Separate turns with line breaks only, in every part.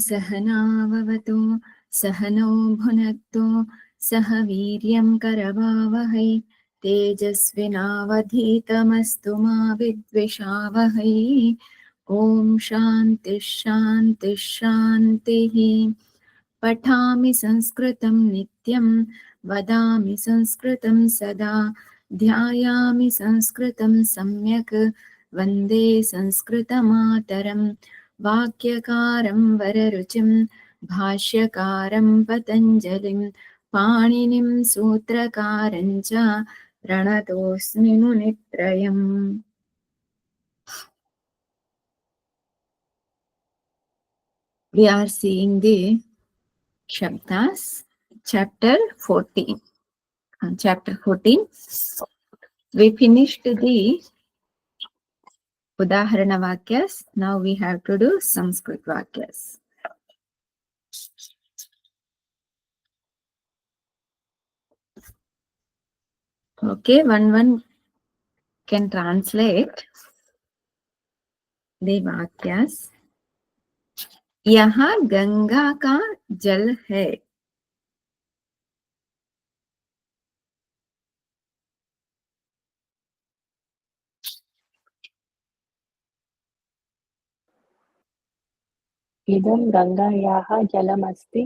सहनाववतु सहनौ भुनक्तु सह वीर्यं करवावहै तेजस्विनावधीतमस्तु मा विद्विषावहै। ॐ शान्तिः शान्तिः शान्तिः। पठामि संस्कृतं नित्यं वदामि संस्कृतं सदा ध्यायामि संस्कृतं सम्यक् वन्दे संस्कृतमातरं। वाक्यकारं वररुचिं भाष्यकारं पतञ्जलिं पाणिनिं सूत्रकारं च प्रणतोऽस्मि मुनित्रयम्। We are seeing the Shabdas, chapter 14. Chapter 14. We finished the Udaharana Vakyas. Now we have to do Sanskrit Vakyas. Okay, one can translate the Vakyas. यहाँ गंगा का जल है,
इदं गंगायाः जलमस्ति।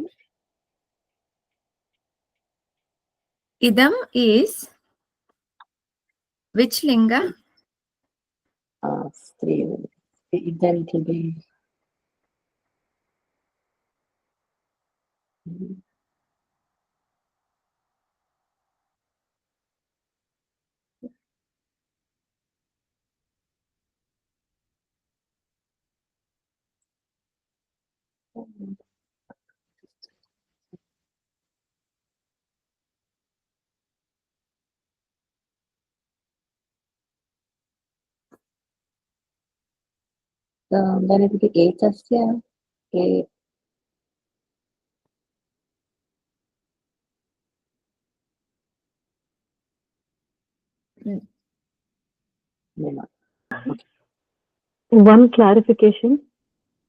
idam is which linga?
स्त्रीलिङ्ग। इदं today. गणपति एतस्य One clarification.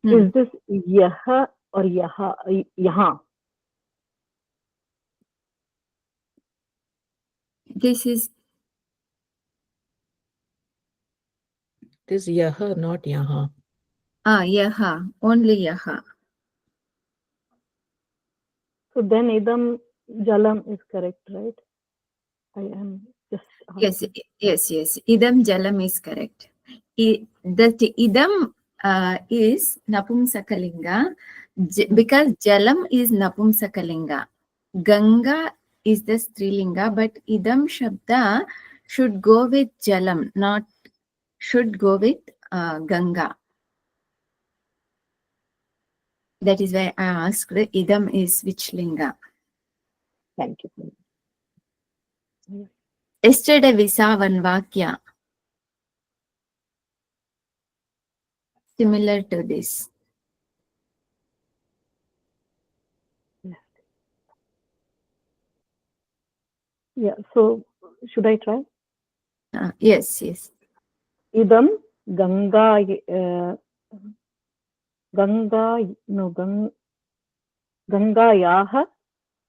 Is this yaha or yaha?
This is
yaha, not yaha.
yaha, only yaha.
So then idam jalam is correct, right? I am just
Yes. Idam jalam is correct. That idam is napumsakalinga because jalam is napumsakalinga. Ganga is the strilinga, but idam shabda should go with jalam, not should go with Ganga. That is why I asked idam is which linga.
Thank you.
Yesterday we saw one vakya similar to this.
Yeah, so should I try?
Yes.
Idam Gangayah,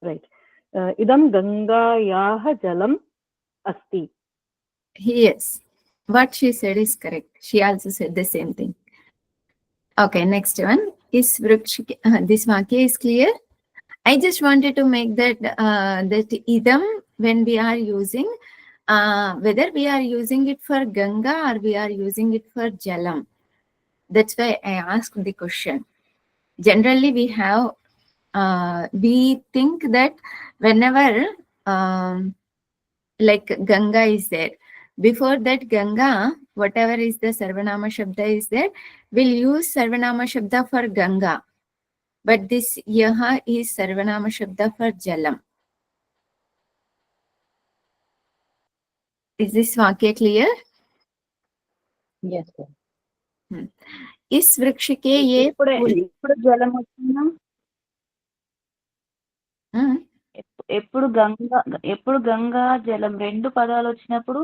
right. Idam Gangayah jalam asti.
Yes. What she said is correct. She also said the same thing. Okay, next one. Is this vakya is clear? I just wanted to make that that idam when we are using, whether we are using it for Ganga or we are using it for Jalam. That's why I asked the question. Generally, we have we think that whenever like Ganga is there, before that Ganga, whatever is the Sarvanama Shabda is there, we'll use Sarvanama Shabda for Ganga. But this yaha is Sarvanama Shabda for Jalam. Is this vakya clear?
Yes, sir.
इस वृक्ष के ये
జలం వచ్చినా ఎప్పుడు గంగా జలం రెండు పదాలు వచ్చినప్పుడు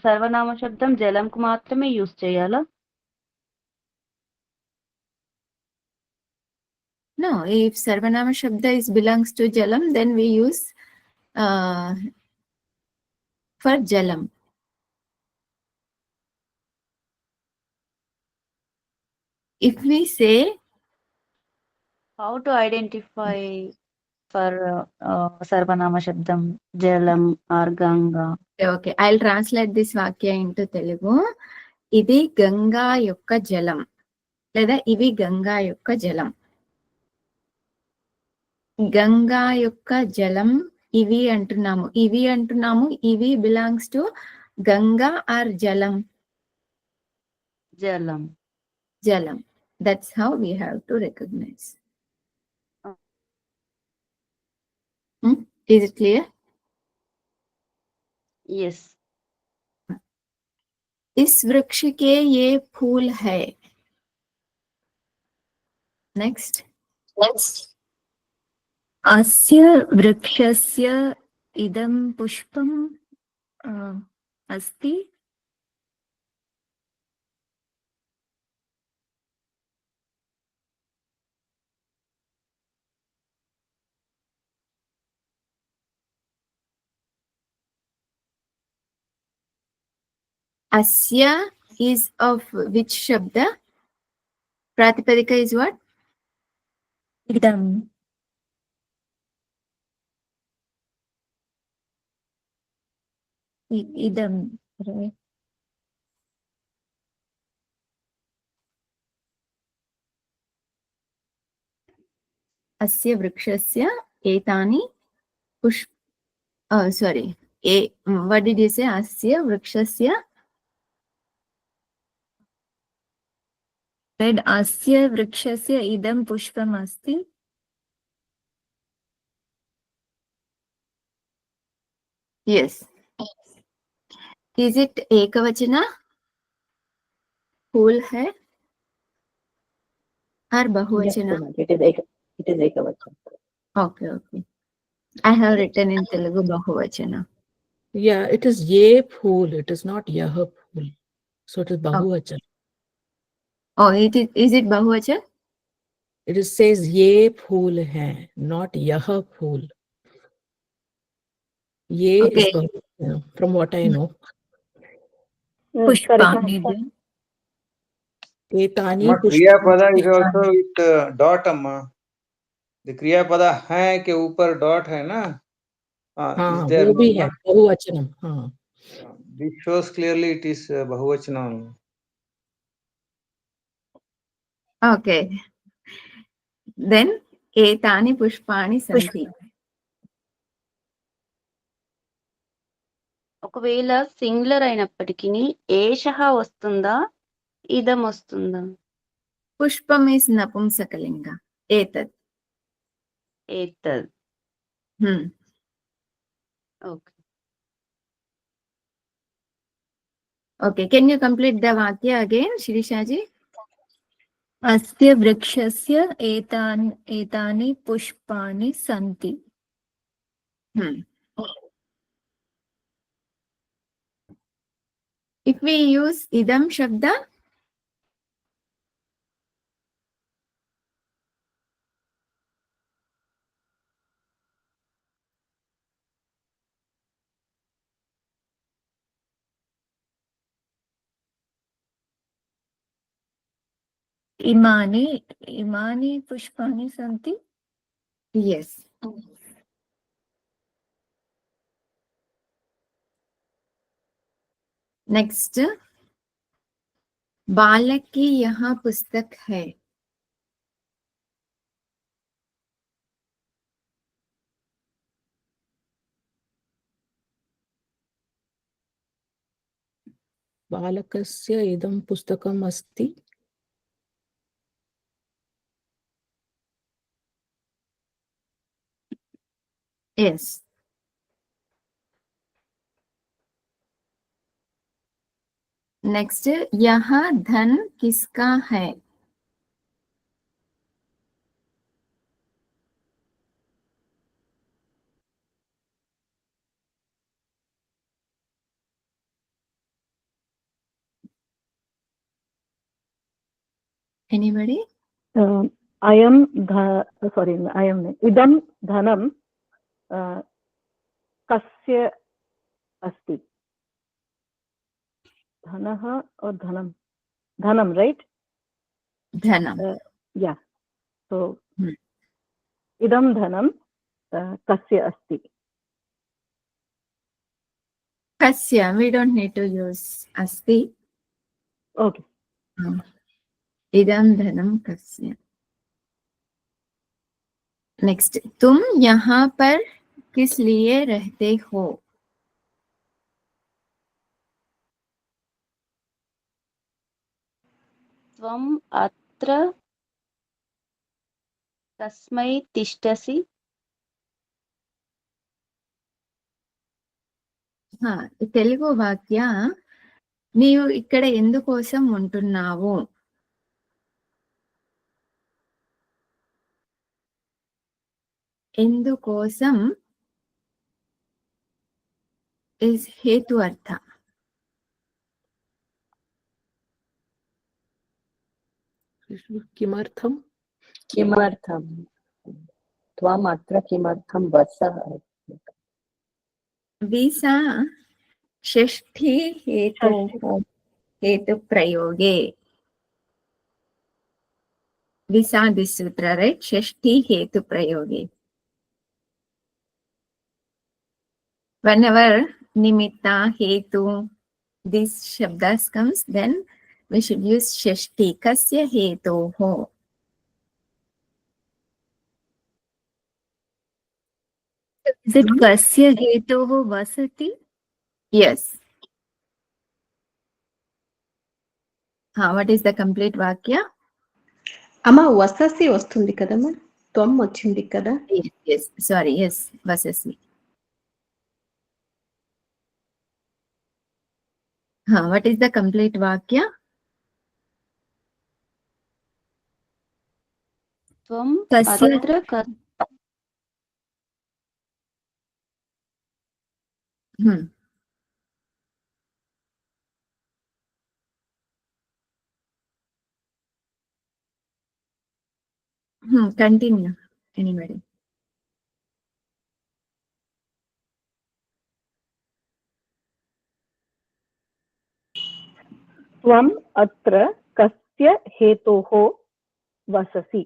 సర్వనామ శబ్దం జలంకు మాత్రమే యూజ్ చేయాలా?
No, if Sarvanama Shabda is belongs to Jalam, then we use for Jalam. If we say,
How to identify for Sarvanama Shabdam, Jalam or Ganga?
okay, I'll translate this Vakya into Telugu. ఇది గంగా యొక్క జలం లేదా ఇవి గంగా యొక్క జలం. గంగా యొక్క జలం ఇవి అంటున్నాము, ఇవి అంటున్నాము, ఇవి బిలాంగ్స్ టు గంగా ఆర్ జలం?
Jalam.
జలం. That's how we have to recognize. Is it clear?
Yes.
इस वृक्ष के ये फूल है. Next. अस्य वृक्षस्य इदं पुष्पं अस्ति. Asya is of which shabda? Pratipadika is what? Idam. Idam, right? Asya vrikshasya etani pushp. Sorry. What did you say? Asya vrikshasya. Read asya vrikshasya idam pushpam asti. Yes. Is it ekavachana? Fool high or bahuvachana?
Yes, it is ekavachana.
Okay, okay. I have written in Telugu bahuvachana.
Yeah, it is ye phool. It is not yah phool. So it is bahuvachan.
Oh, is it bahuvachan?
It is says ye phool hai, not yah phool. Ye
Okay.
is bahuvachan, from what I know.
Pushpani.
Etani
Ma Kriya Pada is
pushpani.
also with dot amma. The Kriya Pada hai के ऊपर dot है ना? Is there
वो भी
not?
है बहुवचनम. हाँ.
This shows clearly it is bahuvachana only.
Okay. Then etani pushpani santi.
ఒకవేళ singular అయినప్పటికీ ఏషః వస్తుందా, ఇదం వస్తుందా?
Pushpam is napumsakalinga. Etad.
ఏతద్. Okay.
Okay. Can you complete the vakya again, Shirishaji? Asya vrikshasya etani pushpani santi. If we use idam shabda, imani pushpani santi. Yes. Next, बालक की यहाँ पुस्तक है.
बालकस्य इदं पुस्तकम् अस्ति.
Yes. Next, यहाँ धन किसका है? Anybody?
idam dhanam kasya asti. Dhanaha or dhanam? Dhanam, right?
Dhanam.
Yeah. So
Hmm.
idam dhanam kasya asti.
Kasya, we don't need to use asti.
Okay.
Idam dhanam kasya. Next, तुम यहाँ पर किस लिए रहते हो?
त्वम् अत्र तस्मै तिष्ठसि.
తెలుగు వాక్య నీవు ఇక్కడ ఎందుకోసం ఉంటున్నావు? ఎందుకోసం is हेतु अर्थ.
किमर्थम?
किमर्थं त्वम् अत्र किमर्थं वसः?
वीसा षष्ठी हेतु प्रयोगे. Visa this sutra, right? षष्ठी हेतु प्रयोगे. Whenever nimitta, hetu, these shabdas comes, then we should use shashti. Kasya hetoho.
Is it kasya hetoho vasati?
Yes. What is the complete vakya?
అమ్మ వససి వస్తుంది కదమ్మా, త్వం వచ్చింది కదా.
Yes, sorry, yes, vasasi. What is the complete vakya?
त्वम्
Kasya
अत्र
Continue, anybody.
Tvam atra kasya hetoho vasasi.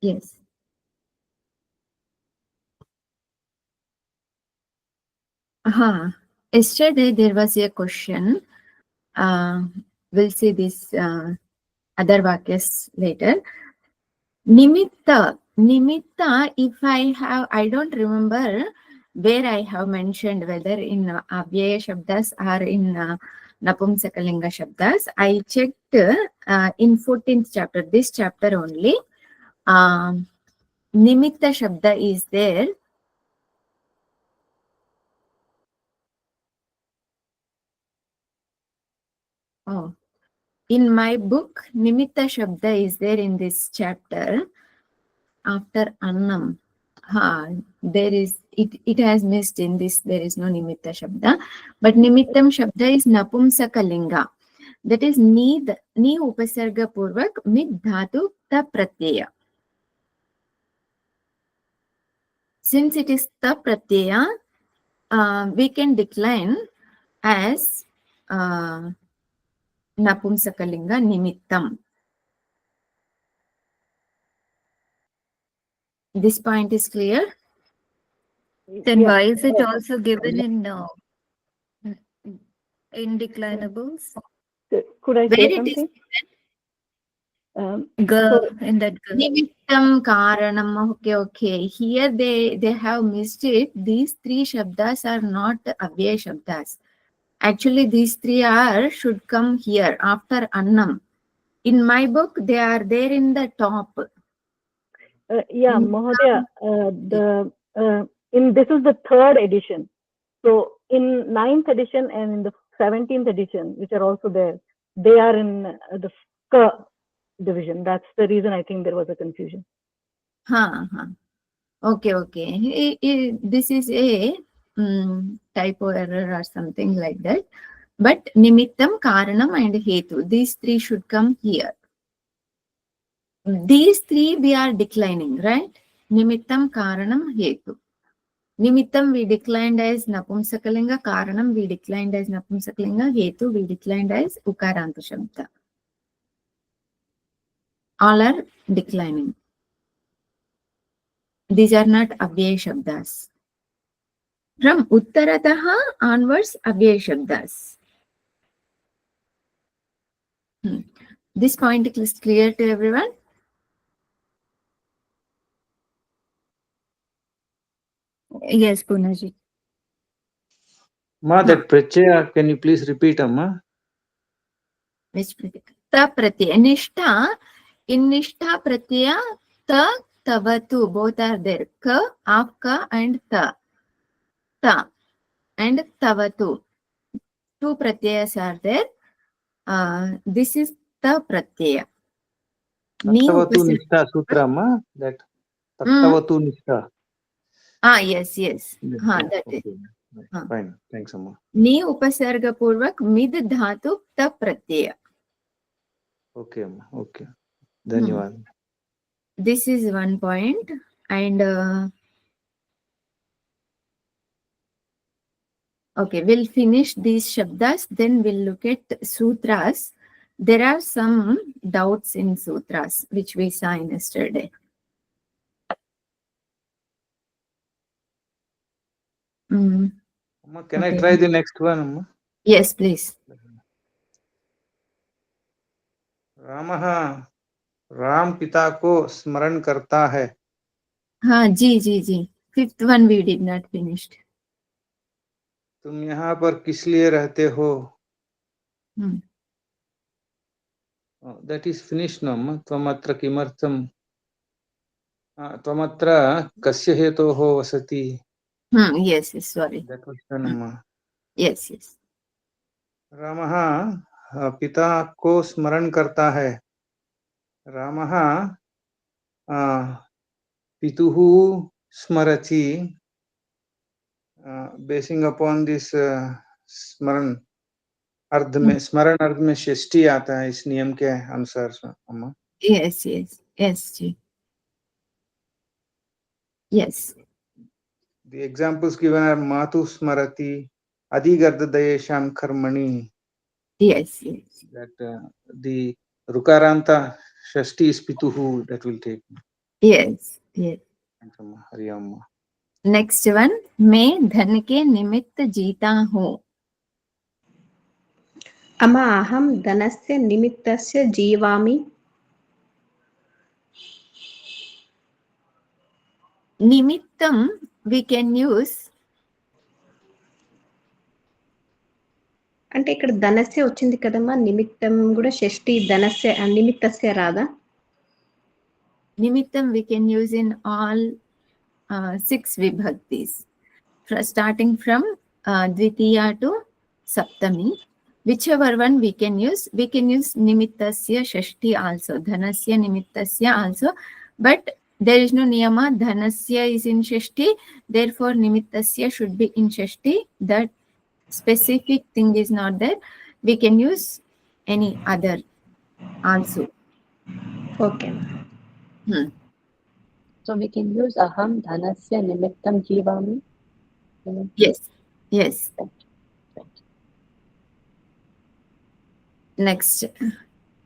Yes. Yesterday there was a question. We'll see this other vakyas later. Nimitta, if I don't remember where I have mentioned, whether in avyaya shabdas or in napumsakalinga shabdas. I checked in 14th chapter, this chapter only. Nimitta shabda is there. In my book, nimitta shabda is there in this chapter after annam. There is it has missed in this. There is no nimitta shabda, but nimittam shabda is napumsakalinga. That is ni upasarga purvak mid dhatu ta pratyaya. Since it is ta pratyaya, we can decline as napumsakalinga nimittam. This point is clear?
Then
Yeah.
why is it also given in indeclinables?
Could I
Where
say
it is
something?
In that
Nimittam karanam. Okay. Here they have missed it. These three shabdas are not avyaya shabdas. Actually, these three should come here after annam. In my book, they are there in the top.
Yeah, Mahodaya, this is the 3rd edition. So in 9th edition and in the 17th edition, which are also there, they are in the Ka division. That's the reason I think there was a confusion.
Okay. This is a typo error or something like that. But nimittam, karanam and hetu, these three should come here. These three we are declining, right? Nimittam, Karanam, Hetu. Nimittam we declined as Napumsakalinga, Karanam we declined as Napumsakalinga, Hetu we declined as Ukaranta Shabda. All are declining. These are not Avyaya Shabdas. From Uttarataha onwards, Avyaya Shabdas. This point is clear to everyone? Yes, Punaji.
Ma, that Prachaya, can you please repeat, Amma?
Which pratyaya? Ta pratyaya. Nishtha, in Nishtha pratyaya, ta, tavatu, both are there. Ka, aapka, and ta. Ta, and tavatu. Two pratyayas are there. This is ta pratyaya. Ni
Tattavatu
upasarga.
Nishtha Sutra, Amma? That Tattavatu Nishtha.
Yes. That is.
Okay. Fine. Thanks, Amma.
Ni upasarga purvak mid dhatu ta pratyaya.
Okay, Amma. Okay. Dhanyawad.
This is one point. And okay, we'll finish these shabdas, then we'll look at sutras. There are some doubts in sutras, which we saw yesterday.
Amma, can I
Okay.
try the next one, Amma?
Yes, please.
रामः राम पिता को स्मरण करता है.
जी. Fifth one we did not finish.
तुम यहाँ पर किस लिए रहते हो? That is finished, no? त्वमत्र किमर्थम? त्वमत्र कस्य हेतोः वसति?
Yes, sorry.
That was done, Amma.
Yes.
रामः पिता को स्मरण करता है. रामः पितुः स्मरति. Basing upon this स्मरण अर्ध में षष्ठी आता है इस नियम के अनुसार, अम्मा.
Yes, ji. Yes.
The examples given are Matu Smarati, Adigardadeesham Karmani.
Yes.
That the Rukaranta Shashti is Pituhu, that will take.
Yes.
Hari Amma.
Next one, मैं धन के निमित्त जीता हूँ.
अमा अहं धनस्य निमित्तस्य जीवामि.
Nimittam we can use.
అంటే ఇక్కడ ధనస్య వచ్చింది కదమ్మా, నిమిత్తం కూడా షష్ఠి ధనస్య నిమిత్తస్య రాదా?
Nimittam we can use in all 6 vibhaktis. Starting from Dvitiya to Saptami. Whichever one we can use nimittasya shashti also, dhanasya nimittasya also, but there is no niyama, dhanasya is in shashti, therefore nimittasya should be in shashti. That specific thing is not there. We can use any other also.
Okay.
So we can use aham dhanasya nimittam jivami.
Yes. Next,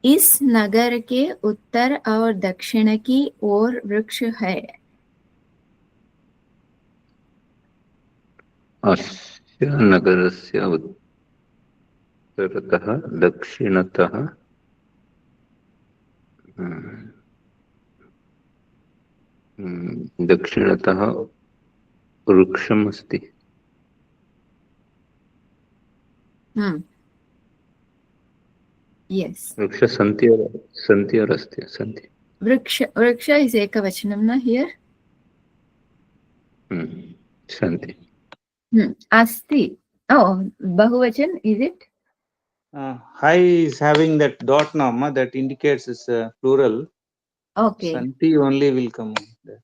इस नगर के उत्तर और दक्षिण की ओर वृक्ष है.
अस्य नगरस्य उत्तरतः दक्षिणतः दक्षिणतः वृक्षम् अस्ति.
Yes.
वृक्ष सन्ति और अस्ति. सन्ति.
वृक्ष is ekavachanam na here.
Shanti.
Asti. Oh, bahuvachan, is it?
Hai is having that dot nama that indicates it's plural.
Okay.
Santi only will come there.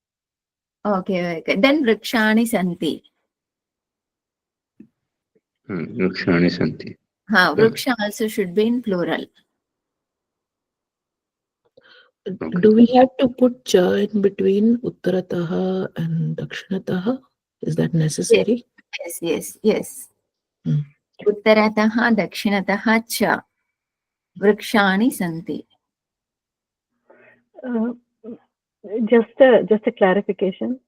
Okay. Then vrikshani santi.
Vrikshani santi.
Vriksha also should be in plural.
Okay.
Do we have to put cha in between Uttarataha and Dakshinataha? Is that necessary?
Yes, yes, yes.
Hmm.
Uttarataha dakshinataha cha vrikshani santi.
Just a clarification.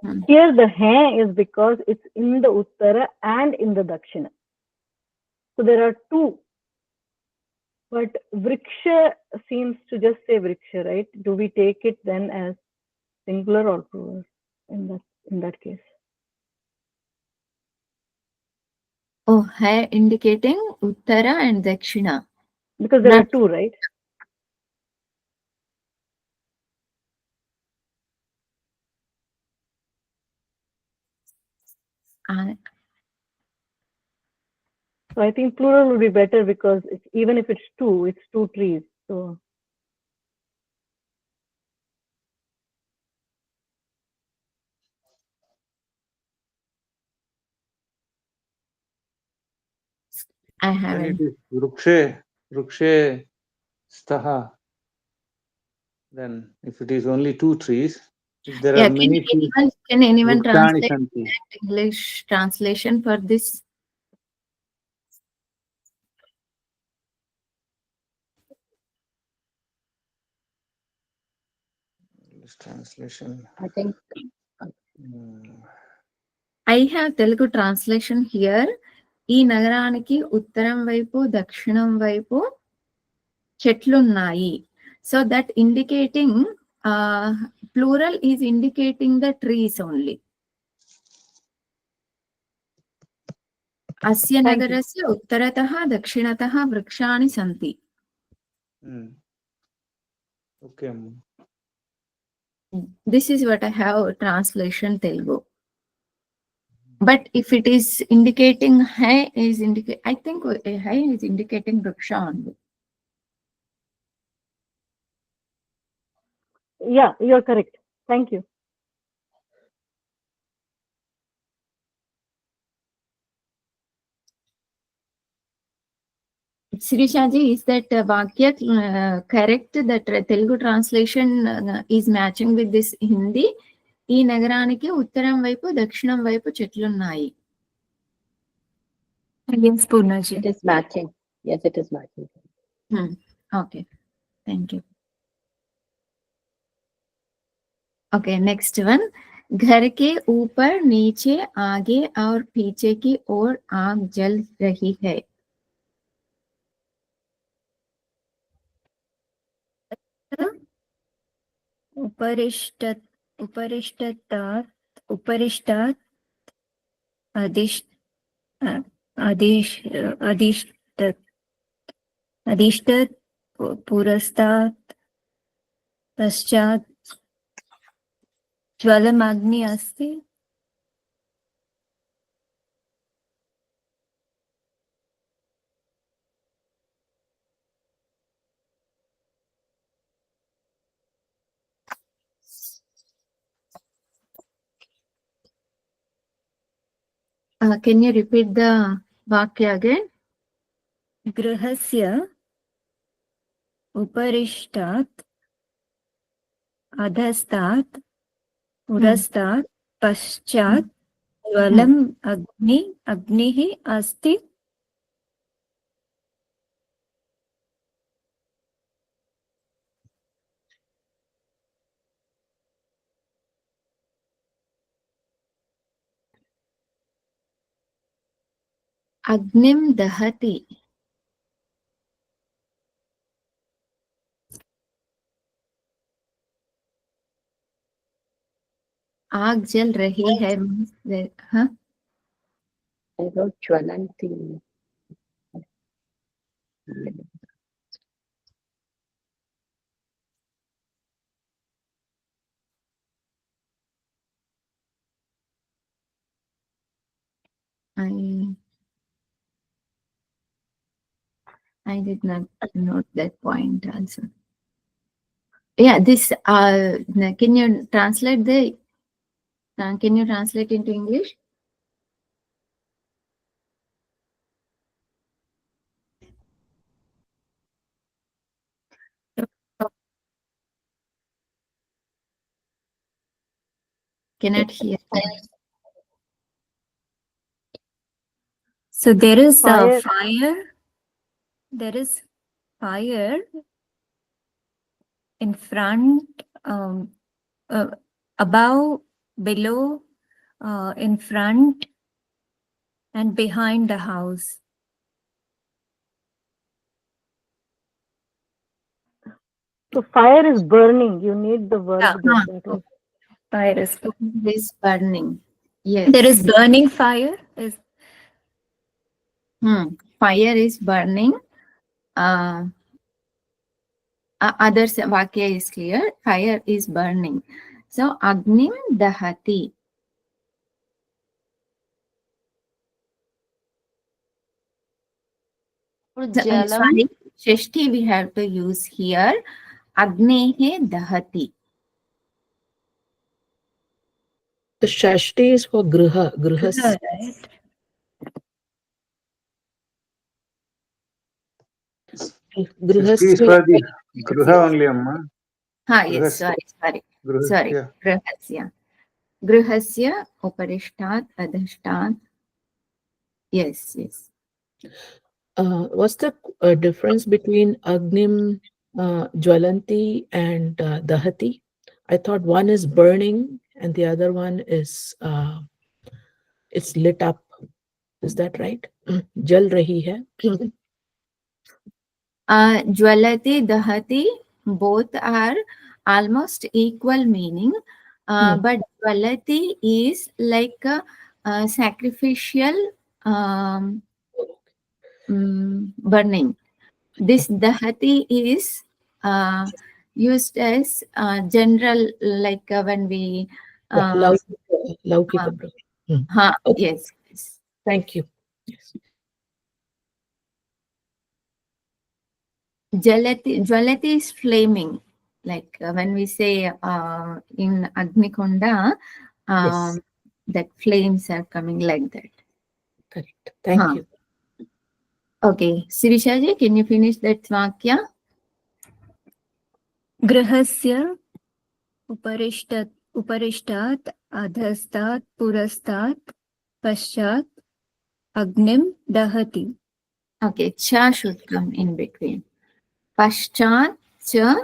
Hmm.
Here the hai is because it's in the Uttara and in the Dakshina. So there are two. But vriksha seems to just say vriksha, right? Do we take it then as singular or plural in that case?
Oh, hai indicating Uttara and Dakshina.
Because there are
Not-
two, right? So I think plural would be better because even if it's two trees. So
I
Then
haven't.
it is Vrukshe Staha. Then if it is only two trees, if there
Yeah,
are many trees,
can anyone
Vrukshani
translate
Santi.
English translation for this?
English translation.
I think
I have Telugu translation here. ఈ నగరానికి ఉత్తరం వైపు దక్షిణం వైపు చెట్లున్నాయి. So that indicating plural is indicating the trees only. అస్య నగరస్య ఉత్తరతః దక్షిణతః వృక్షాణి సంతి.
Okay.
This is what I have translation Telugu. But if it is indicating hai is I think hai is indicating vriksha only.
yeah, you're correct. Thank you.
Sirishaji, is that Vakya correct that Telugu translation is matching with this Hindi? ఈ నగరానికి ఉత్తరం వైపు దక్షిణం వైపు చెట్లున్నాయి. Yes, Purnaji.
it is matching. Yes, it is matching.
Okay, thank you. Okay, next one. घर के ऊपर नीचे आगे और पीछे की ओर आग जल रही है.
उपरिष्टात् अधीष्टात् पुरस्तात् पश्चात् ज्वलमग्नि अस्ति.
Can you repeat the vakya again?
गृहस्य उपरिष्टात् अधस्तात् पुरस्तात् पश्चात् ज्वलम् अग्निः अस्ति.
अग्निं दहति. आग जल रही है. हाँ,
I wrote Jwalanti.
I did not note that point also. Yeah, this can you translate into English? cannot hear.
So there is
Fire.
fire. There is fire in front, above, below, in front, and behind the house.
So fire is burning. You need the verb
Yeah.
there. That is
Fire is.
It is burning. Yes.
There is burning fire. Is
Fire is burning. Other vakya is clear. Fire is burning. So Agnim Dahati.
ఇప్పుడు జలం
Sorry, Shashti we have to use here. Agnehe Dahati.
The Shashti is for Griha. Grihas.
right.
Shashti is for the Gruha only, Amma.
Yes, sorry.
Grihasya.
Grihasya. Grihasya Uparishtat Adhishtat. Yes.
What's the difference between Agnim, Jwalanti, and Dahati? I thought one is burning and the other one is it's lit up. Is that right? Jal rahi hai.
Jwalati, Dahati, both are almost equal meaning. But Jwalati is like a sacrificial burning. This Dahati is used as general, like when we
Laukika. Okay.
yes.
Thank you. Yes.
Jwalati is flaming. Like when we say in Agnikonda,
Yes.
that flames are coming like that.
Correct. Thank you.
Okay, Sirishaji, can you finish that vakya?
Grihasya Uparishtat Adhastat Purastat Paschat Agnim Dahati.
Okay, cha should come in between. Paschat cha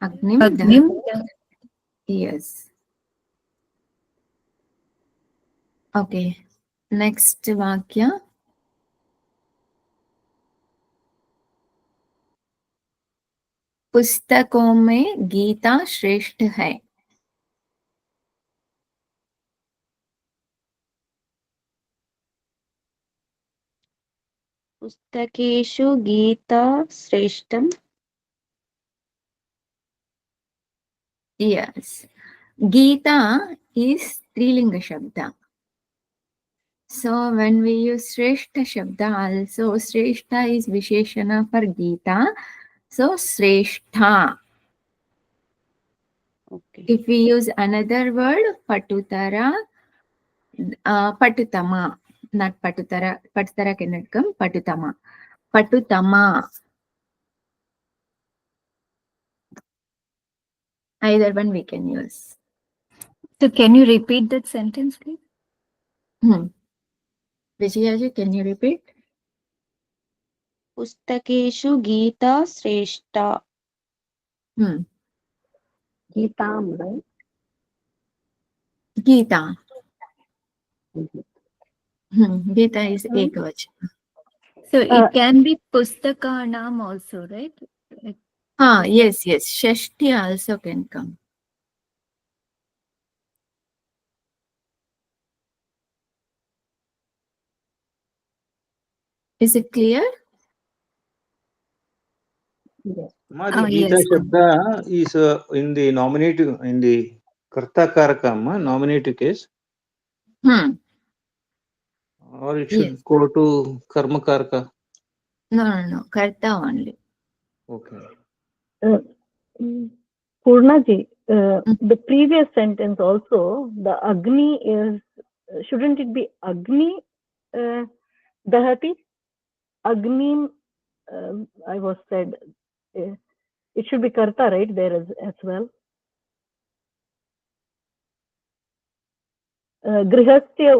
Agnim
Agnim.
Dahati. Yes. Okay, next vakya. पुस्तकों में गीता श्रेष्ठ है.
पुस्तकेषु गीता श्रेष्ठम.
Yes. Gita is Strilinga Shabda. So when we use Shreshta Shabda also, Shreshta is Visheshana for Gita. So Shrestha.
Okay.
If we use another word, Patutara, Patutama, not Patutara, Patutara cannot come, Patutama. Patutama. Either one we can use.
So can you repeat that sentence, please?
Vijayaji, can you repeat?
पुस्तकेषु गीता श्रेष्ठा.
Geetam, right?
Gita. Gita is Ekavach.
So it can be Pustakanam also, right? Like,
Yes. Shashti also can come. Is it clear?
Yes.
The Gita
yes.
Shabda is in the nominative, in the Karta Karaka, nominative case. Or it should go to Karma Karaka.
No. Karta only.
Okay.
Purnaji, the previous sentence also, the Agni is, shouldn't it be Agni Dahati? Agni, I was said, it should be Karta, right, there as well. गृहस्य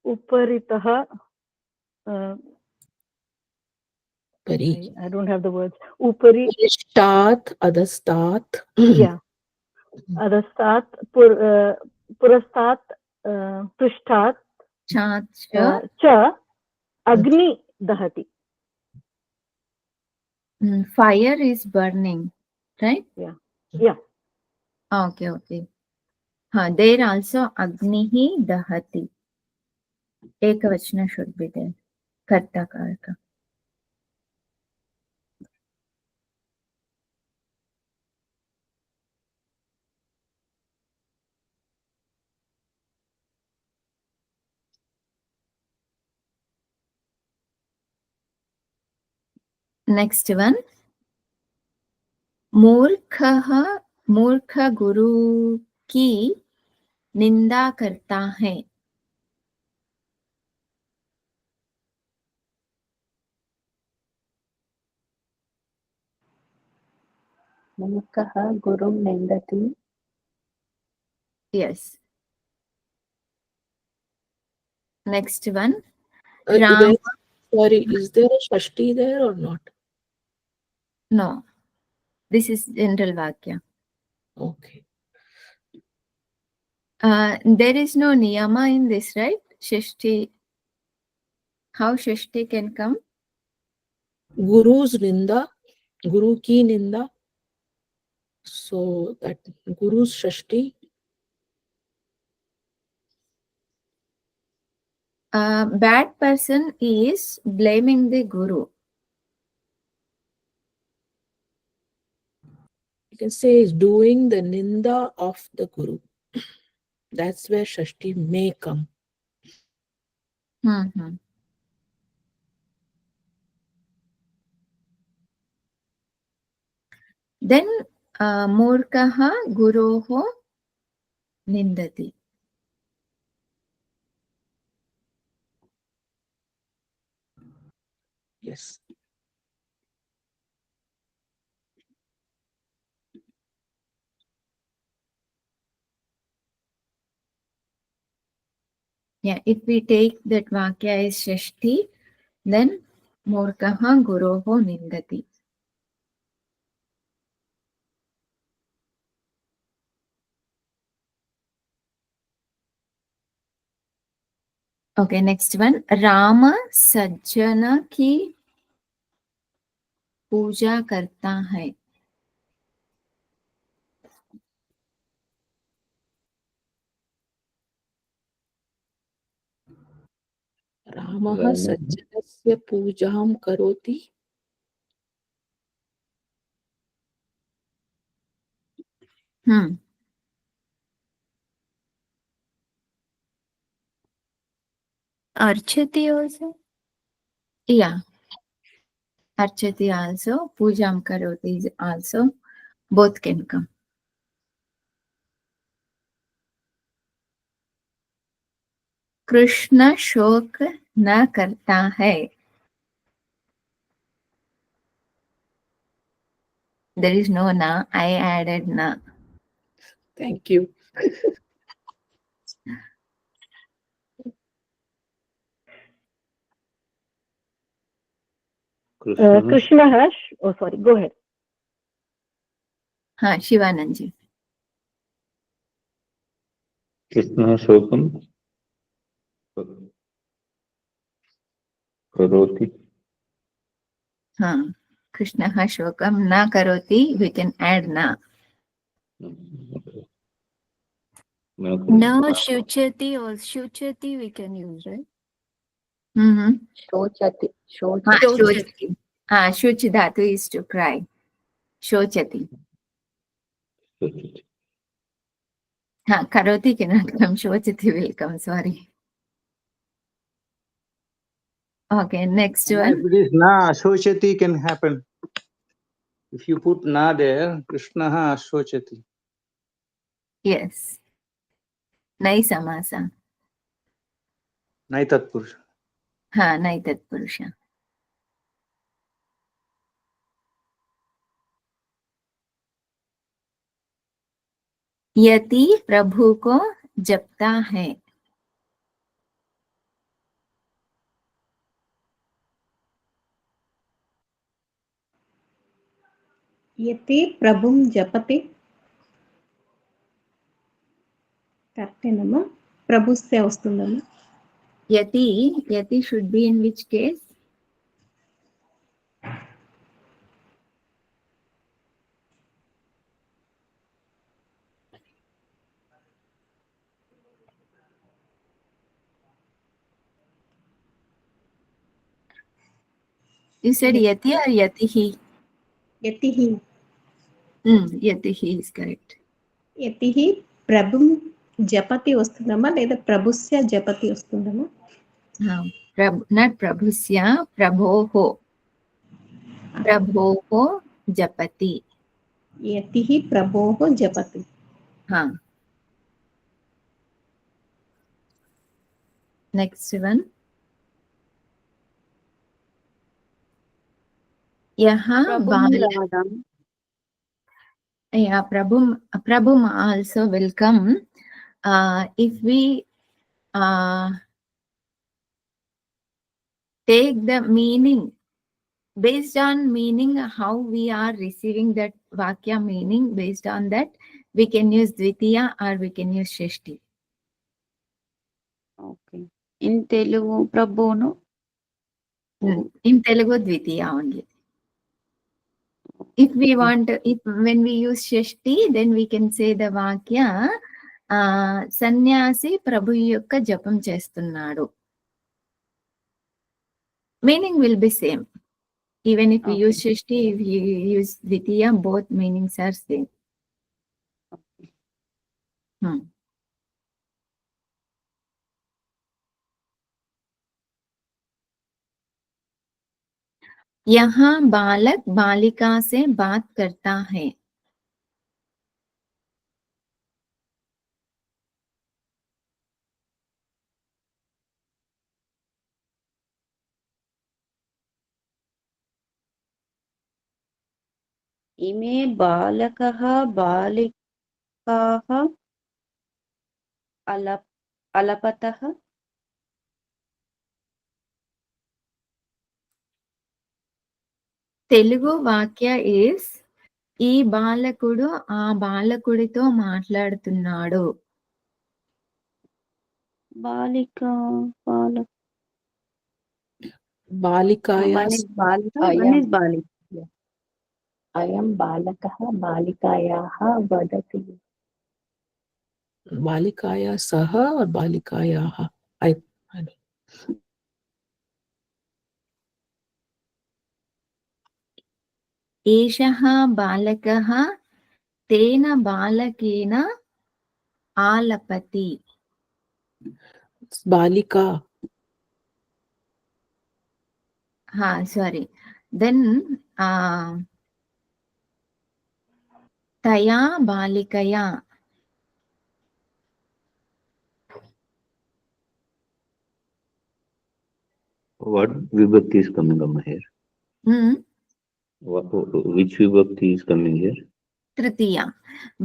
उपरितः
Pari.
I don't have the words. Upari,
Ishtat, adastat.
yeah. Adastat, purastat, prishtat,
Chacha.
cha, agni dahati.
Fire is burning, right?
Yeah.
Okay, okay. There also Agnihi Dahati. Ekavachana should be there. Karta Karka. Next one. मूर्खः मूर्ख गुरु की निंदा करता है.
मूर्खः गुरुं निन्दति.
Yes. Next one.
There- Sorry, is there a Shashti there or not?
No. This is general Vakya.
Okay.
There is no niyama in this, right? Shashti. How Shashti can come?
Guru's Ninda, Guru ki Ninda. So that Guru's Shashti.
Bad person is blaming the Guru.
You can say is doing the Ninda of the Guru. That's where Shashti may come.
Mm-hmm. Then Murkaha Guroho Nindati.
Yes.
Yeah, if we take that Vakya is Shashti, then Murkaha Guroho Nindati. Okay, next one. Rama Sajjana की पूजा करता है.
Ramah Sajjanasya Pujam Karoti.
Archati also?
Yeah. Archati also. Pujam Karoti is also. Both can come. Krishna शोक न करता है. There is no na. I added na.
Thank you.
Krishna, oh sorry, go ahead.
Shivanand ji.
कृष्णः शोकं करोति.
Krishna shokam na karoti. We can add na.
No, Shuchati also. Shuchati we can use, right?
शोचति.
Shochati. Shuchi dhatu is to cry. Shochati. Karoti cannot come. Shochati will come. Sorry. Okay, next
If
one.
it is na, Ashochati can happen. If you put na there, Krishna Ashochati.
Yes. Nai samasa.
Naitat Purusha.
Naitat Purusha. यति प्रभु को जपता है.
यति प्रभुं जपति కరెక్టేనమ్మా ప్రభుస్య వస్తుందమ్మా
Yati should be in which case? You said yati or yatihi?
యతిహి
Yatihi is correct.
యతిహి ప్రభుం జపతి వస్తుందమ్మా లేదా ప్రభుస్య జపతి వస్తుందమ్మా
Not prabhusya, prabhoho. Prabhoho japati.
యతిహి ప్రభోః జపతి
Huh. Next one. Yaha bala. Yeah, Prabhum also welcome. If we take the meaning, based on meaning, how we are receiving that Vakya meaning, based on that, we can use Dvitiya or we can use Shashti.
Okay in Telugu ప్రభువును
In Telugu, Dvitiya only. If we want, when we use Shashti, then we can say the Vakya, Sannyasi Prabhu yokka japam chestunnadu. Meaning will be same. Even if we use Shashti, if we use Dvitiya, both meanings are same. यहाँ बालक बालिका से बात करता है.
इमे बालकः बालिकाः अलपतः
తెలుగు వాక్య is ఈ బాలకుడు ఆ బాలకుడితో మాట్లాడుతున్నాడు.
బాలిక బాలక
బాలికాయా
అయం బాలకः బాలికాయాः వదతి
बालिकाया सह और बालिकायाः. I don't.
एषः बालकः तेन बालकेन आलपति.
It's balika.
Sorry. Then तया बालिकया.
What vibhakti is coming up here? Which vibhakti is coming here?
तृतीया.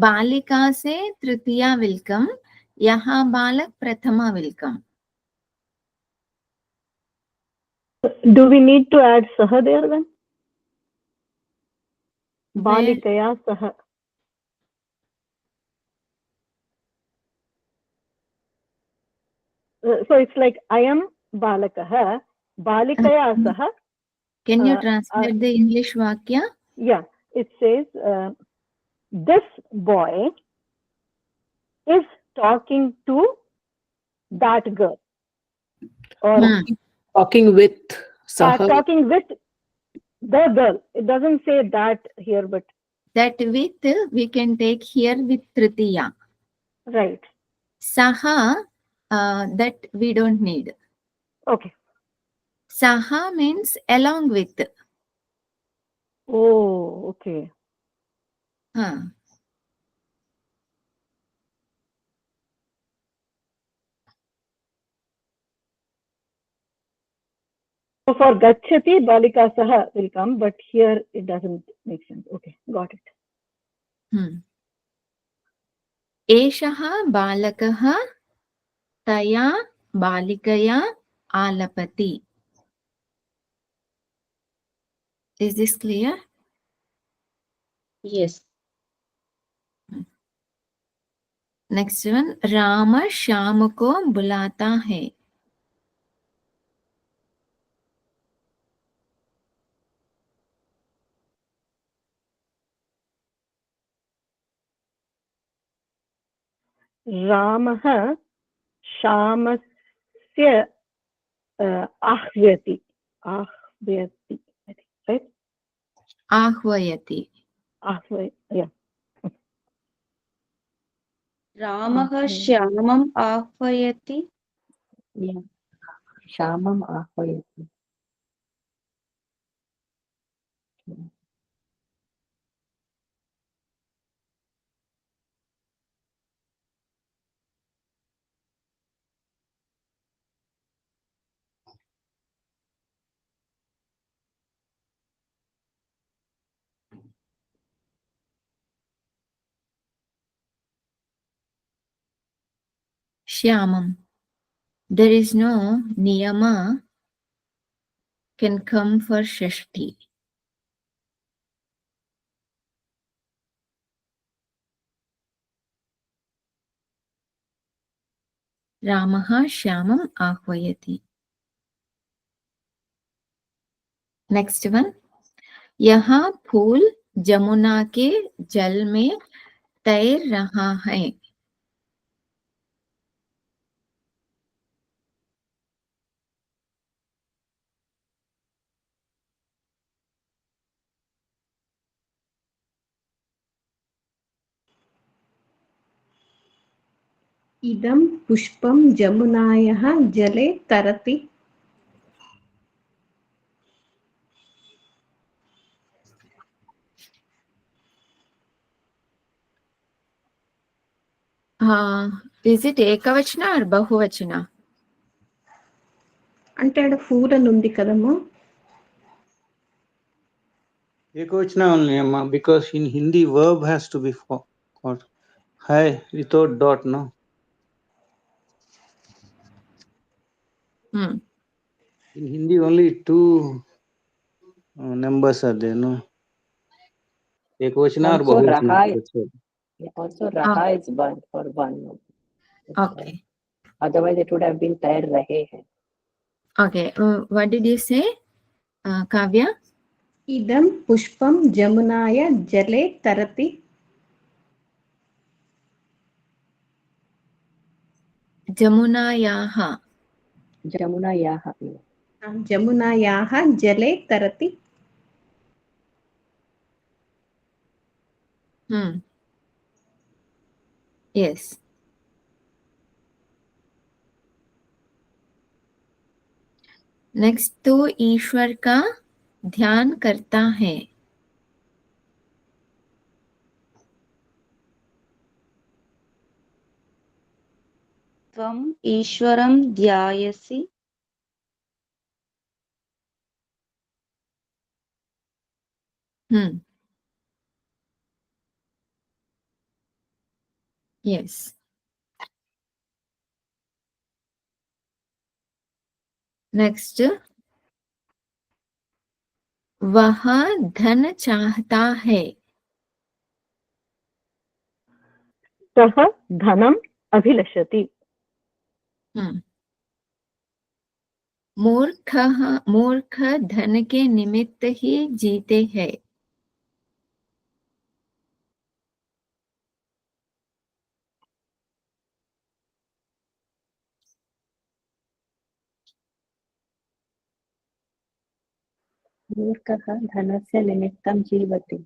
बालिका से तृतीया will come. यहाँ बालक प्रथमा will come.
Do we need to add saha there then? Balikaya saha. So it's like I am balakah, balikaya saha.
Can you translate the English vakya?
Yeah, it says this boy is talking to that girl, or
Talking with Saha.
talking with the girl. It doesn't say that here, but
That with we can take here with tritiya.
right.
Saha, that we don't need.
Okay.
Saha means along with.
Oh, okay. So for gachati, balika saha will come, but here it doesn't make sense. Okay, got it.
एषः बालकः तया बालिकया आलपति. Is this clear?
Yes.
Next one, Ram श्याम को बुलाता है.
रामः श्यामस्य आह्वयति. आह्वयति. I think, right?
आह्वयति.
Yeah.
रामः श्यामम् आह्वयति.
Yeah. Shamam ahvayati.
Shyamam. There is no niyama can come for Shashti. Ramaha Shyamam ahvayati. Next one. यहाँ फूल जमुना के जल में तैर रहा है.
इदं पुष्पं जमुनायाः जले तरति.
Is it ekavachana or bahuvachana?
అంటే ఆడ ఫూల్ అని ఉంది కదమ్మా.
Ekvachana only, Amma, because in Hindi verb has to be for hai without dot, no? In Hindi only two numbers are there, no? Ekvachana or
Also
bahuvachana.
raha.
That's all.
Also raha is one for one.
Okay.
Otherwise it would have been tair rahe hai.
Okay. What did you say, Kavya?
इदं पुष्पं जमुनाय जले तरति.
जमुनायाः.
जमुनायाः.
जमुनायाः जले तरति.
Yes. Next तो ईश्वर का ध्यान करता है.
त्वम् ईश्वरं ध्यायसि.
Yes. नेक्स्ट, वह धन चाहता है.
सः धनम् अभिलषति.
मूर्ख धन के निमित्त ही जीते हैं.
मूर्खः धनस्य निमित्तं जीवति.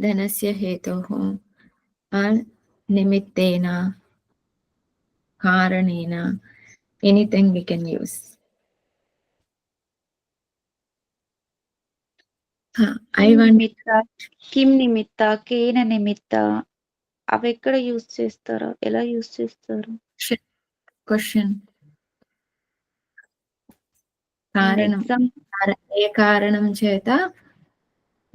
धनस्य हेतोः निमित्तेन कारणेन, anything we can use. I want
కిం నిమిత్త, కేన నిమిత్త, అవి ఎక్కడ యూజ్ చేస్తారో, ఎలా యూజ్ చేస్తారు?
question. కారణం
Exam-
ఏ కారణం చేత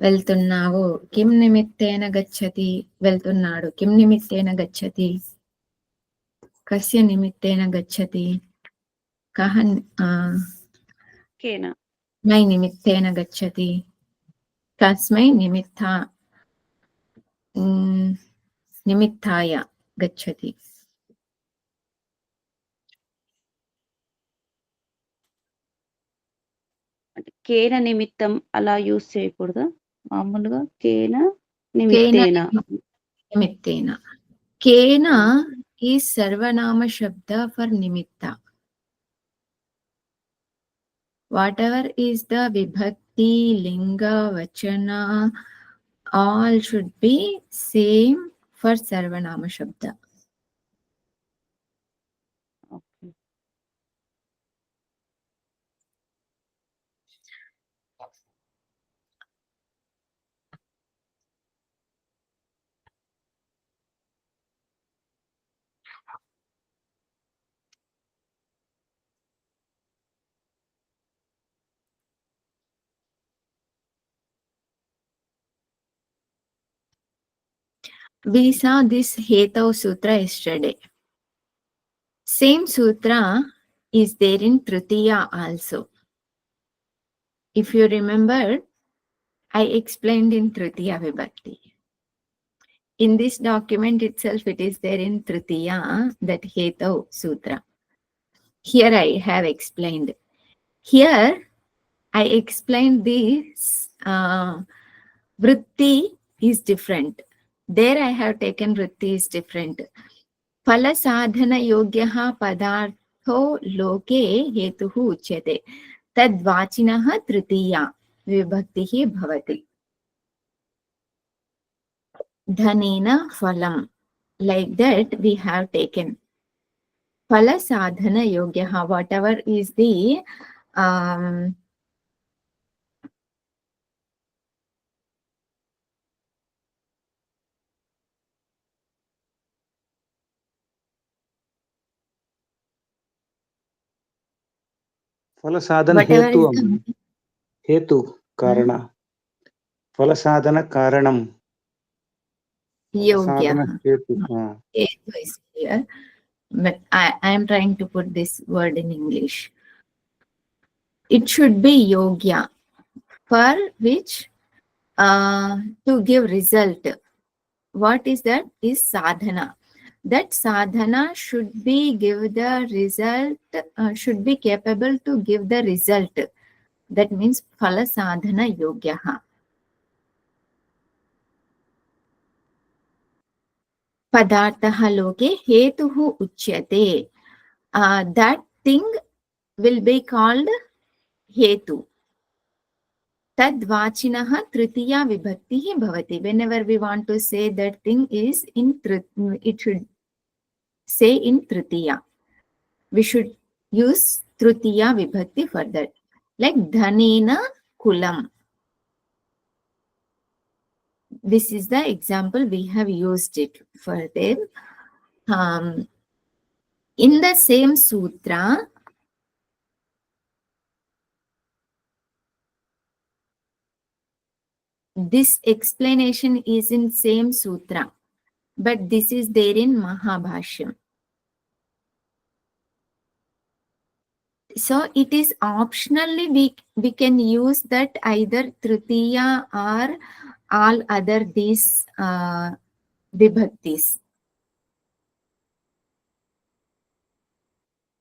వెళ్తున్నావు? కిం నిమిత్తేన గచ్చతి? వెళ్తున్నాడు. కిం నిమిత్తేన గచ్చతి? కస్య నిమిత్తేన గచ్చతి? కహ
కేన.
మై నిమిత్తేన గచ్చతి? కస్మై నిమిత్తాయ గచ్చతి?
కేన నిమిత్తం అలా యూస్ చేయకూడదా? మామూలుగా Kena నిమిత్తేన.
నిమిత్తేన. Kena is sarvanama shabda for nimitta. Whatever is the vibhakti, linga, vachana, all should be same for sarvanama shabda.
Okay.
We saw this Hetau Sutra yesterday. Same sutra is there in Tritiya also. If you remember, I explained in Tritiya Vibhakti. In this document itself, it is there in Tritiya, that Hetau Sutra. Here I have explained. Here I explained this vritti is different. There I have taken vritti is different. Phala sadhana yogyaha padartho loke hetuhu uchyate. Tad vachinaha tritiya vibhaktihi bhavati. Dhanena phalam. Like that we have taken. Phala sadhana yogyaha, whatever is the
फल साधन
whatever
हेतु
is the
हेतु कारण फल साधन कारणम साधन
yogyaha.
हेतु
Hetu is here. But I am trying to put this word in English. It should be yogya, for which to give result. What is that? Is sadhana. That sadhana should be give the result, should be capable to give the result. That means phala sadhana yogyaha. Padartha loke hetuhu uchyate. That thing will be called hetu. Tad vachinaha tritiya vibhaktihi bhavati. Whenever we want to say that thing is in it should say in tritiya. We should use tritiya vibhakti for that. Like dhanena kulam. This is the example we have used it for them. In the same sutra, this explanation is in same sutra, but this is there in Mahabhashyam. So it is optionally we can use that either tritiya or all other these vibhaktis.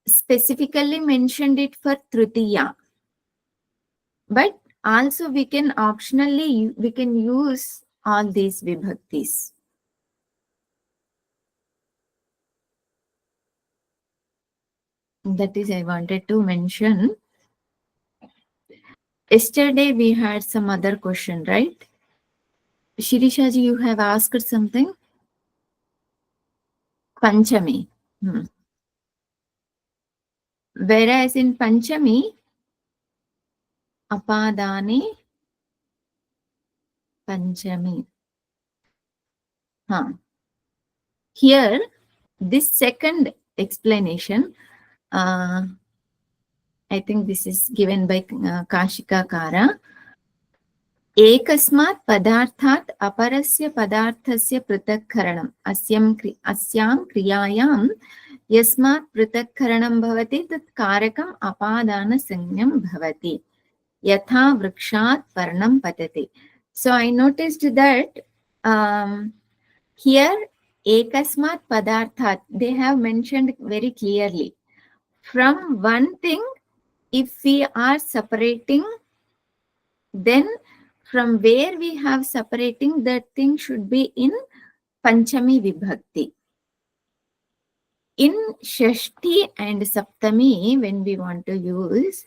Specifically mentioned it for tritiya, but also we can optionally we can use all these vibhaktis. That is I wanted to mention. Yesterday we had some other question, right? Shirisha ji, you have asked something? Panchami. Whereas in Panchami, apadani Panchami. Here, this second explanation, I think this is given by Kashika Kara. एकस्मात् पदार्थात् अपरस्य पदार्थस्य पृथक्करणम् अस्यां क्रियायां यस्मात् पृथक्करणं भवति तत् कारकम् अपादानसंज्ञं भवति यथा वृक्षात् पर्णं पतति. So I noticed that here ekasmat padarthat, they have mentioned very clearly. From one thing, if we are separating, then from where we have separating, that thing should be in Panchami Vibhakti. In Shashti and Saptami, when we want to use,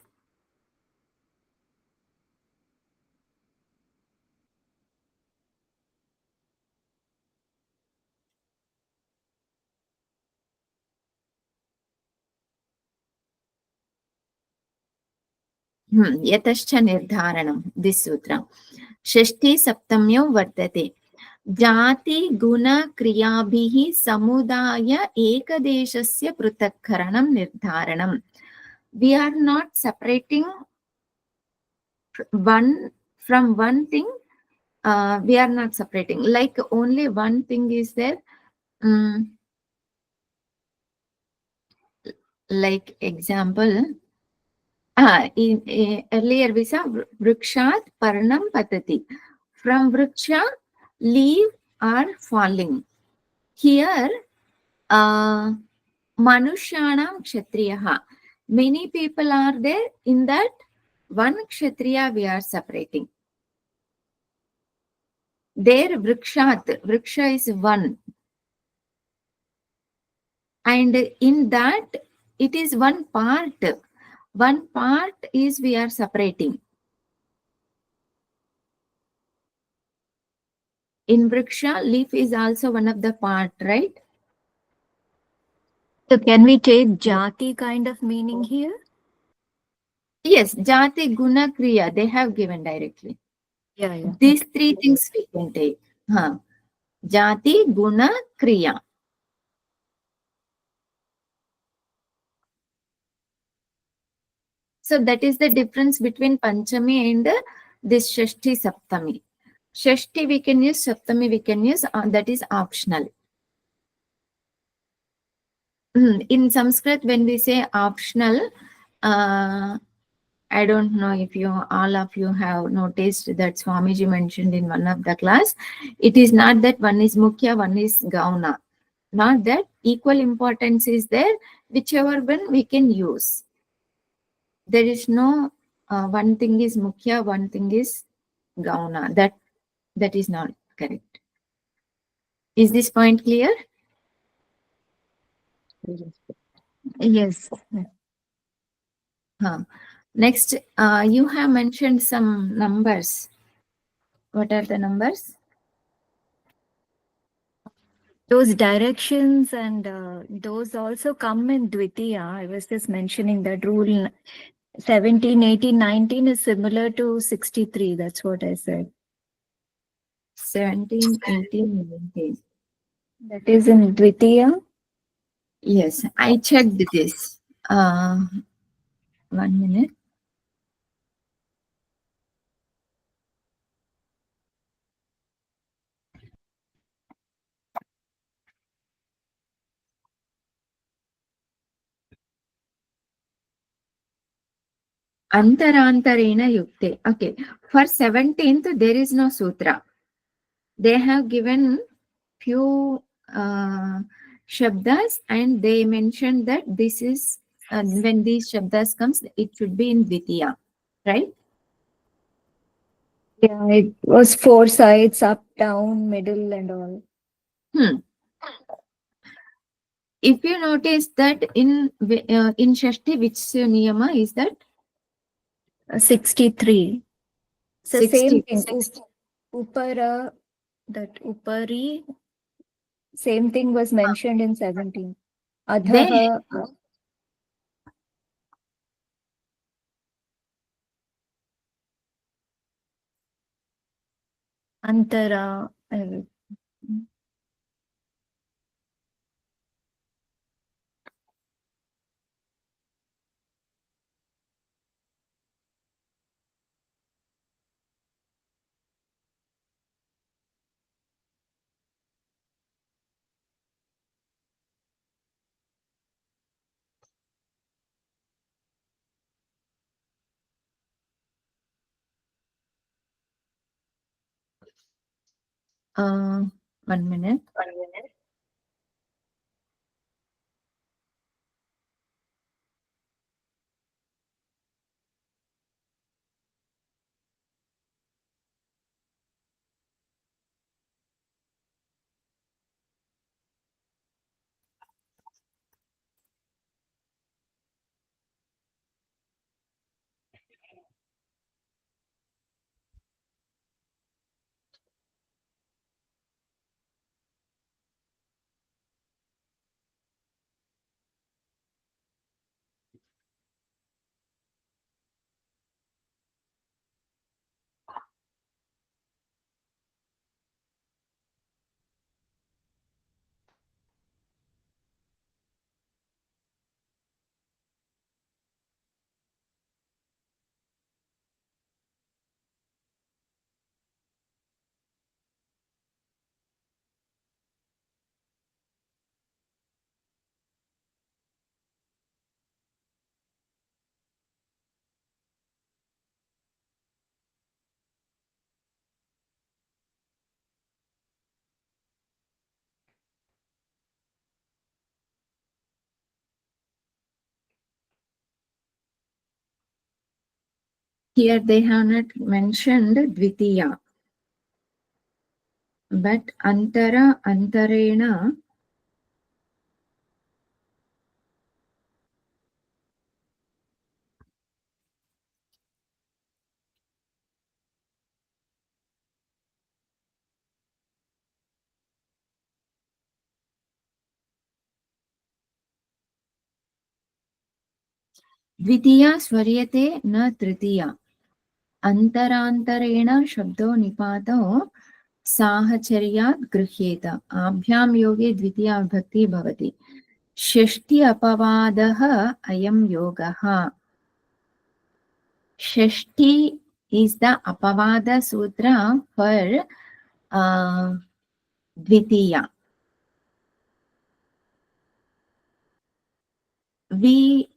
यतश्च निर्धारणं, this sutra. षष्ठी सप्तम्यो वर्तते. जाति गुण क्रियाभिः समुदाय एकदेशस्य पृथक्करणं निर्धारणं. We are not separating one from one thing. We are not separating. Like only one thing is there. Like example, earlier we saw vrikshat parnam patati. From vriksha, leaves are falling. Here, manushanam kshatriyaha. Many people are there. In that one kshatriya we are separating. There vrikshat, vriksha is one. And in that, it is one part. One part is we are separating. In vriksha, leaf is also one of the part, right?
So can we take jati kind of meaning here?
Yes, jati, guna, kriya, they have given directly.
Yeah.
These three things we can take. Jati, guna, kriya. So that is the difference between Panchami and this Shashti Saptami. Shashti we can use, Saptami we can use, that is optional. In Sanskrit, when we say optional, I don't know if all of you have noticed that Swamiji mentioned in one of the class. It is not that one is Mukhya, one is Gauna. Not that. Equal importance is there. Whichever one we can use. There is no one thing is Mukhya, one thing is Gauna. That is not correct. Is this point clear?
Yes.
Next, you have mentioned some numbers. What are the numbers?
Those directions and those also come in Dvitiya. I was just mentioning that rule 17, 18, 19 is similar to 63. That's what I said.
17, 18, 19.
That is in Dvitiya.
Yes, I checked this. 1 minute. Antarantarena yukte. Okay. For 17th, there is no sutra. They have given few shabdas and they mentioned that this is when these shabdas comes, it should be in Dvitiya, right?
Yeah, it was 4 sides, up, down, middle, and all.
If you notice that in Shashti, which niyama is that?
63. So
60.
same thing. Upara, that upari, same thing was mentioned in 17. Adhaha. Antara.
1 minute. Here they have not mentioned Dvitiya. But Antara, Antarena, Dvitiya Swaryate na Tritiya. Antarantarena Shabdo Nipato Sahacharyat Grihyeta. Abhyam Yoge Dvitiya Bhakti Bhavati. Shashti Apavadaha Ayam Yogaha. Shashti is the Apavada Sutra for Dvitiya. We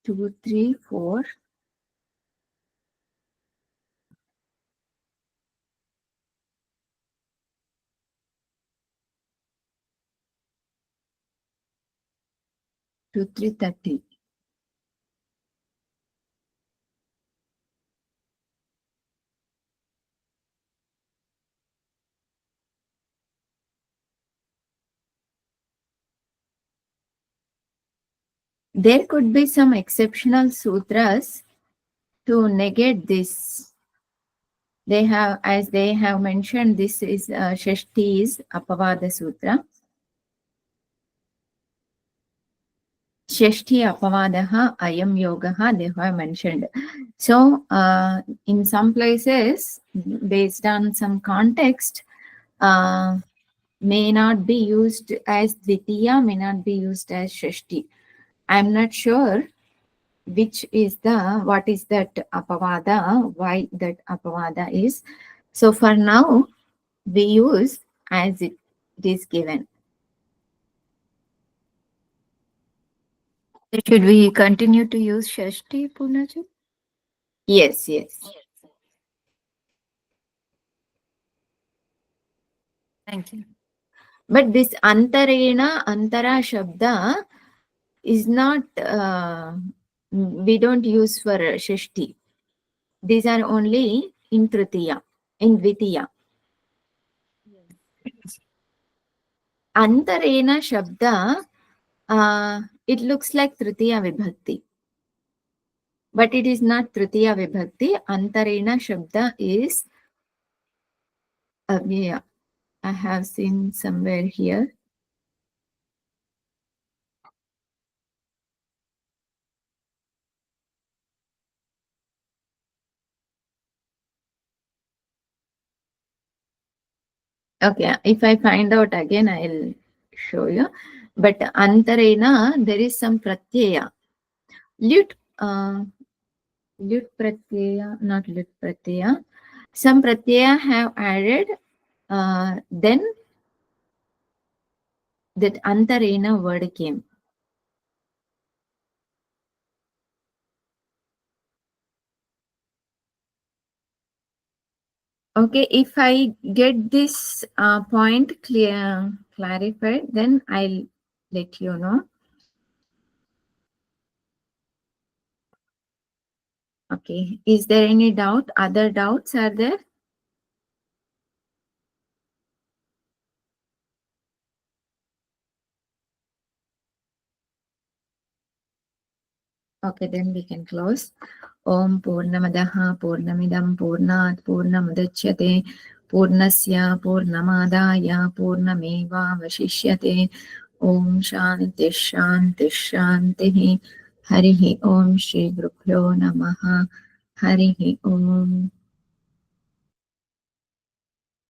2, 3, 4. To 330. There could be some exceptional sutras to negate this. They have, as they have mentioned, this is Shashti is Apavada Sutra. Shashti Apavadaha Ayam Yogaha, they have mentioned. So, in some places, based on some context, may not be used as Dvitiya, may not be used as Shashti. I'm not sure which is what is that Apavada, why that Apavada is. So for now, we use as it is given.
Should we continue to use Shashti, Poonaji?
Yes, yes.
Thank you.
But this Antarena, Antara Shabda is not, we don't use for Shashti. These are only in Tritiya, in Dvitiya. Antarena Shabda, it looks like Tritiya Vibhakti. But it is not Tritiya Vibhakti. Antarena Shabda is, yeah, I have seen somewhere here. Okay, if I find out again, I'll show you. But Antarena, there is some Pratyaya. Lut, Lut pratyaya, not lut pratyaya. Some pratyaya have added, then that antarena word came. Okay, if I get this point clarified, then I'll let you know. Okay, is there any doubt? Other doubts are there? Okay, then we can close. Om Purnamadaha Purnamidam Purnat Purnamudachyate Purnasya Purnamadaya Purnameva Vashishyate. Om Shanti Shanti Shanti. Harihi Om Shri Gurubhyo Namaha. Harihi Om.